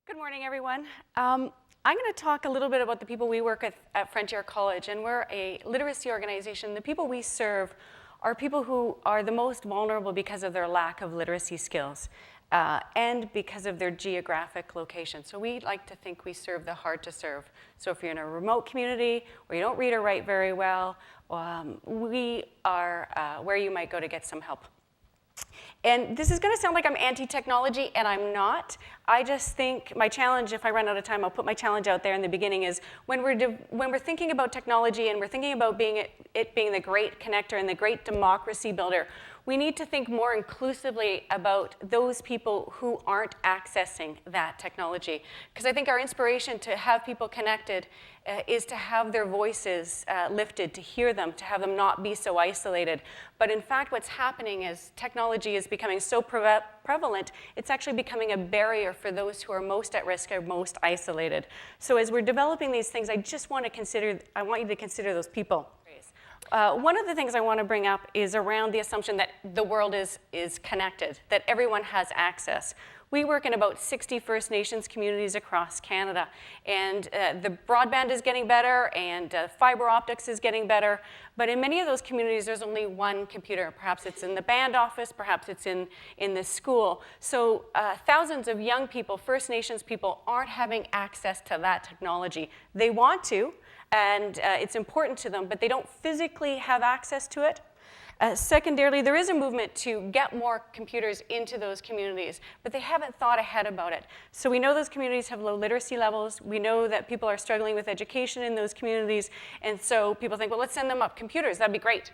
Good morning, everyone. I'm going to talk a little bit about the people we work with at Frontier College, and we're a literacy organization. The people we serve are people who are the most vulnerable because of their lack of literacy skills and because of their geographic location. So we like to think we serve the hard to serve. So if you're in a remote community where you don't read or write very well, we are where you might go to get some help. And this is going to sound like I'm anti-technology, and I'm not. I just think my challenge, if I run out of time, I'll put my challenge out there in the beginning, is when we're thinking about technology and we're thinking about it being the great connector and the great democracy builder, we need to think more inclusively about those people who aren't accessing that technology. Because I think our inspiration to have people connected is to have their voices lifted, to hear them, to have them not be so isolated. But in fact, what's happening is technology is becoming so prevalent, it's actually becoming a barrier for those who are most at risk or most isolated. So as we're developing these things, I want you to consider those people. One of the things I want to bring up is around the assumption that the world is connected, that everyone has access. We work in about 60 First Nations communities across Canada, and the broadband is getting better, and fiber optics is getting better, but in many of those communities, there's only one computer. Perhaps it's in the band office, perhaps it's in the school. So thousands of young people, First Nations people, aren't having access to that technology. They want to, and it's important to them, but they don't physically have access to it. Secondarily, there is a movement to get more computers into those communities, but they haven't thought ahead about it. So we know those communities have low literacy levels. We know that people are struggling with education in those communities, and so people think, well, let's send them up computers. That'd be great.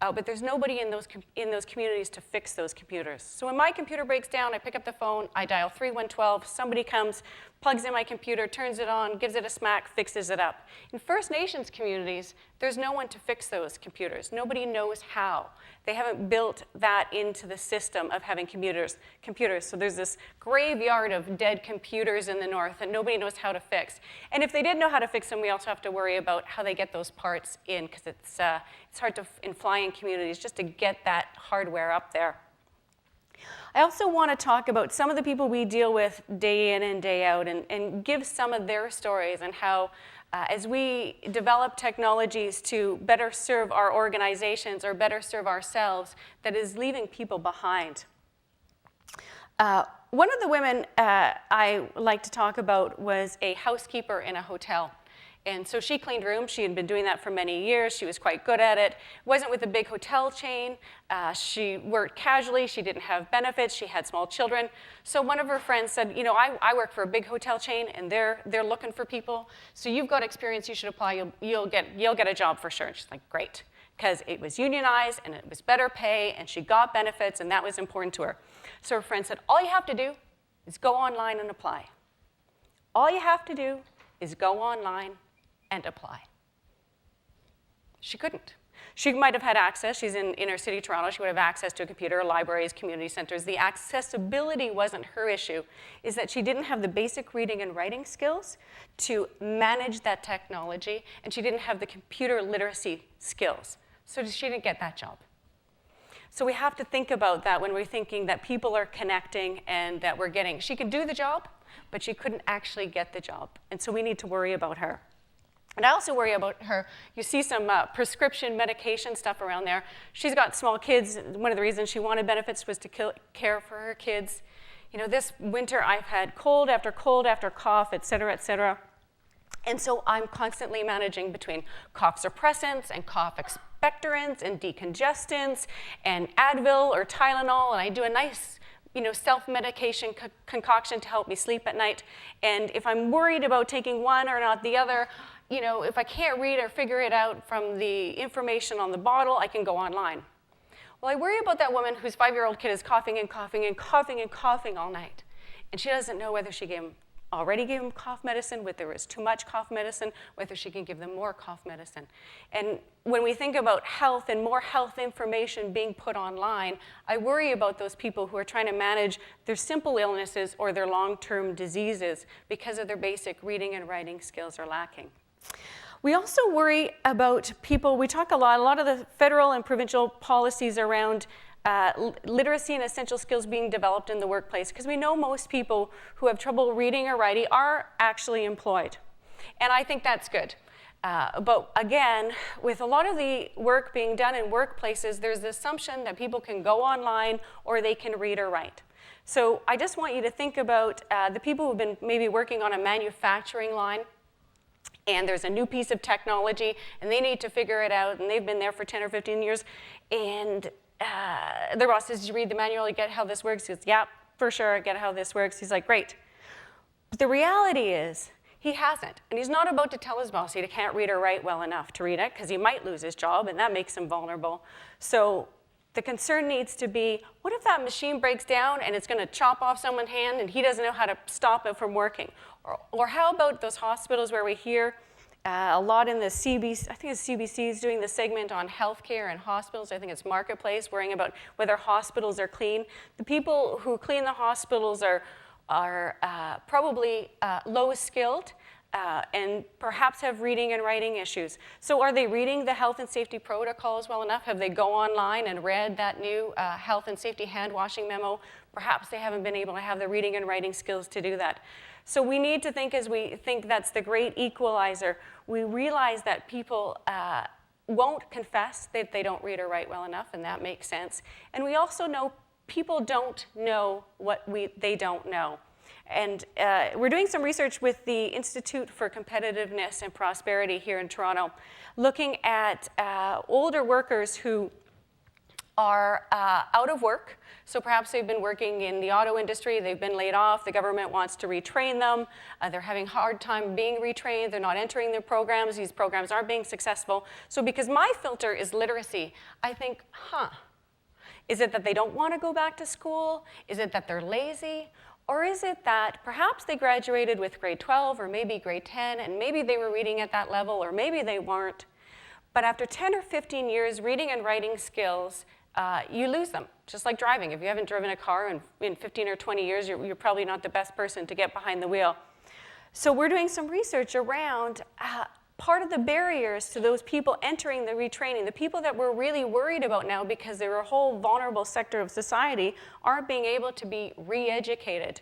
But there's nobody in those communities to fix those computers. So when my computer breaks down, I pick up the phone, I dial 3112, somebody comes, plugs in my computer, turns it on, gives it a smack, fixes it up. In First Nations communities, there's no one to fix those computers. Nobody knows how. They haven't built that into the system of having computers. So there's this graveyard of dead computers in the north that nobody knows how to fix. And if they did know how to fix them, we also have to worry about how they get those parts in, because it's hard to, in flying communities, just to get that hardware up there. I also want to talk about some of the people we deal with day in and day out, and give some of their stories and how as we develop technologies to better serve our organizations or better serve ourselves, that is leaving people behind. One of the women I like to talk about was a housekeeper in a hotel. And so she cleaned rooms. She had been doing that for many years. She was quite good at it. It wasn't with a big hotel chain. She worked casually. She didn't have benefits. She had small children. So one of her friends said, you know, I work for a big hotel chain, and they're looking for people. So you've got experience. You should apply. You'll get a job for sure. And she's like, great, because it was unionized, and it was better pay, and she got benefits, and that was important to her. So her friend said, all you have to do is go online and apply. All you have to do is go online and apply. She couldn't. She might have had access. She's in inner city Toronto. She would have access to a computer, libraries, community centers. The accessibility wasn't her issue. Is that she didn't have the basic reading and writing skills to manage that technology, and she didn't have the computer literacy skills. So she didn't get that job. So we have to think about that when we're thinking that people are connecting and that we're getting. She could do the job, but she couldn't actually get the job. And so we need to worry about her. And I also worry about her. You see some prescription medication stuff around there. She's got small kids. One of the reasons she wanted benefits was to care for her kids. You know, this winter I've had cold after cough, et cetera, and so I'm constantly managing between cough suppressants and cough expectorants and decongestants and Advil or Tylenol, and I do a nice, self-medication concoction to help me sleep at night. And if I'm worried about taking one or not the other, if I can't read or figure it out from the information on the bottle, I can go online. Well, I worry about that woman whose 5-year-old kid is coughing and coughing and coughing and coughing all night. And she doesn't know whether she already gave him cough medicine, whether there was too much cough medicine, whether she can give them more cough medicine. And when we think about health and more health information being put online, I worry about those people who are trying to manage their simple illnesses or their long-term diseases because of their basic reading and writing skills are lacking. We also worry about people, we talk a lot of the federal and provincial policies around literacy and essential skills being developed in the workplace, because we know most people who have trouble reading or writing are actually employed. And I think that's good. But again, with a lot of the work being done in workplaces, there's the assumption that people can go online or they can read or write. So I just want you to think about the people who've been maybe working on a manufacturing line, and there's a new piece of technology, and they need to figure it out, and they've been there for 10 or 15 years, and their boss says, "Did you read the manual? You get how this works?" He goes, "Yeah, for sure, I get how this works." He's like, "Great." But the reality is, he hasn't, and he's not about to tell his boss he can't read or write well enough to read it, because he might lose his job, and that makes him vulnerable. So the concern needs to be, what if that machine breaks down and it's going to chop off someone's hand and he doesn't know how to stop it from working? Or how about those hospitals where we hear a lot in the CBC, I think it's CBC is doing the segment on healthcare and hospitals. I think it's Marketplace, worrying about whether hospitals are clean. The people who clean the hospitals are probably low skilled and perhaps have reading and writing issues. So are they reading the health and safety protocols well enough? Have they go online and read that new health and safety hand washing memo? Perhaps they haven't been able to have the reading and writing skills to do that. So we need to think, as we think that's the great equalizer, we realize that people won't confess that they don't read or write well enough, and that makes sense. And we also know people don't know what they don't know. And we're doing some research with the Institute for Competitiveness and Prosperity here in Toronto, looking at older workers who are out of work. So perhaps they've been working in the auto industry, they've been laid off, the government wants to retrain them, they're having a hard time being retrained, they're not entering their programs, these programs aren't being successful. So because my filter is literacy, I think, is it that they don't want to go back to school? Is it that they're lazy? Or is it that perhaps they graduated with grade 12 or maybe grade 10, and maybe they were reading at that level, or maybe they weren't. But after 10 or 15 years, reading and writing skills, you lose them, just like driving. If you haven't driven a car in 15 or 20 years, you're probably not the best person to get behind the wheel. So we're doing some research around part of the barriers to those people entering the retraining, the people that we're really worried about now because they're a whole vulnerable sector of society, aren't being able to be re-educated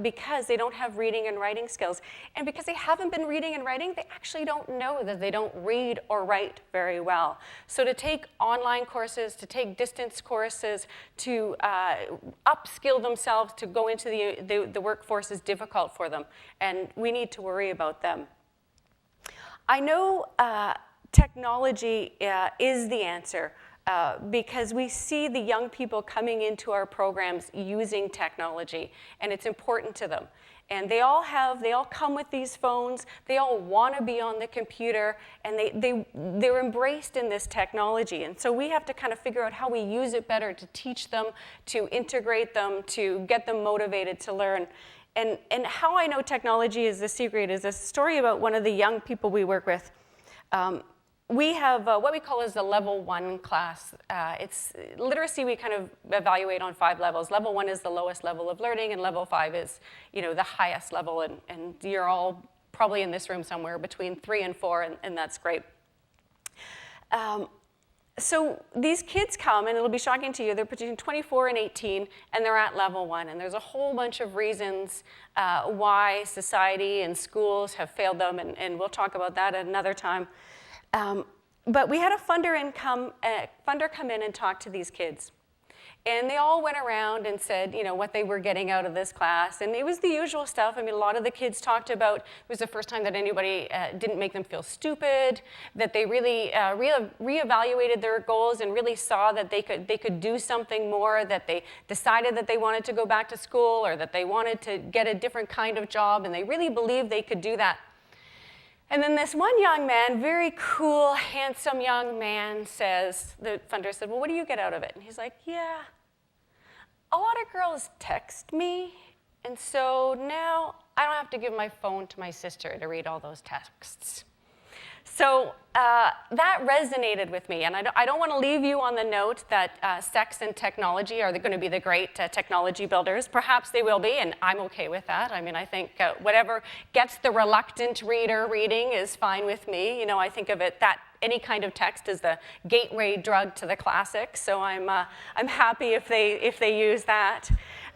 because they don't have reading and writing skills. And because they haven't been reading and writing, they actually don't know that they don't read or write very well. So to take online courses, to take distance courses, to upskill themselves to go into the workforce is difficult for them. And we need to worry about them. I know technology is the answer because we see the young people coming into our programs using technology, and it's important to them. And they all come with these phones, they all want to be on the computer, and they're embraced in this technology. And so we have to kind of figure out how we use it better to teach them, to integrate them, to get them motivated to learn. And how I know technology is the secret is a story about one of the young people we work with. We have what we call is the level 1 class. It's literacy we kind of evaluate on 5 levels. Level 1 is the lowest level of learning, and level 5 is, the highest level. And you're all probably in this room somewhere between 3 and 4, and that's great. So these kids come, and it'll be shocking to you, they're between 24 and 18, and they're at level 1. And there's a whole bunch of reasons why society and schools have failed them, and we'll talk about that at another time. But we had a funder come in and talk to these kids. And they all went around and said, what they were getting out of this class. And it was the usual stuff. I mean, a lot of the kids talked about, it was the first time that anybody didn't make them feel stupid, that they really reevaluated their goals and really saw that they could do something more, that they decided that they wanted to go back to school or that they wanted to get a different kind of job, and they really believed they could do that. And then this one young man, very cool, handsome young man says, the funder said, well, what do you get out of it? And he's like, yeah, a lot of girls text me, and so now I don't have to give my phone to my sister to read all those texts. So that resonated with me, and I don't want to leave you on the note that sex and technology are going to be the great technology builders. Perhaps they will be, and I'm okay with that. I mean, I think whatever gets the reluctant reader reading is fine with me. You know, I think of it that any kind of text is the gateway drug to the classics, so I'm happy if they use that.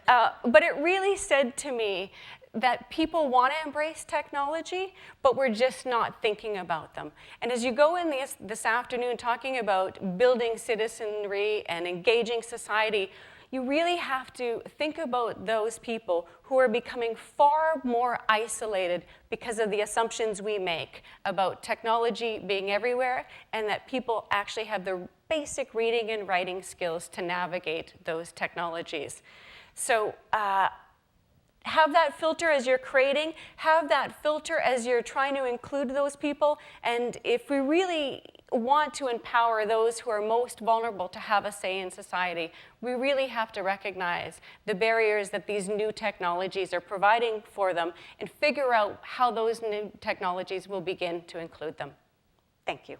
But it really said to me that people want to embrace technology, but we're just not thinking about them. And as you go in this afternoon talking about building citizenry and engaging society, you really have to think about those people who are becoming far more isolated because of the assumptions we make about technology being everywhere and that people actually have the basic reading and writing skills to navigate those technologies. So have that filter as you're creating, have that filter as you're trying to include those people, and if we really want to empower those who are most vulnerable to have a say in society, we really have to recognize the barriers that these new technologies are providing for them and figure out how those new technologies will begin to include them. Thank you.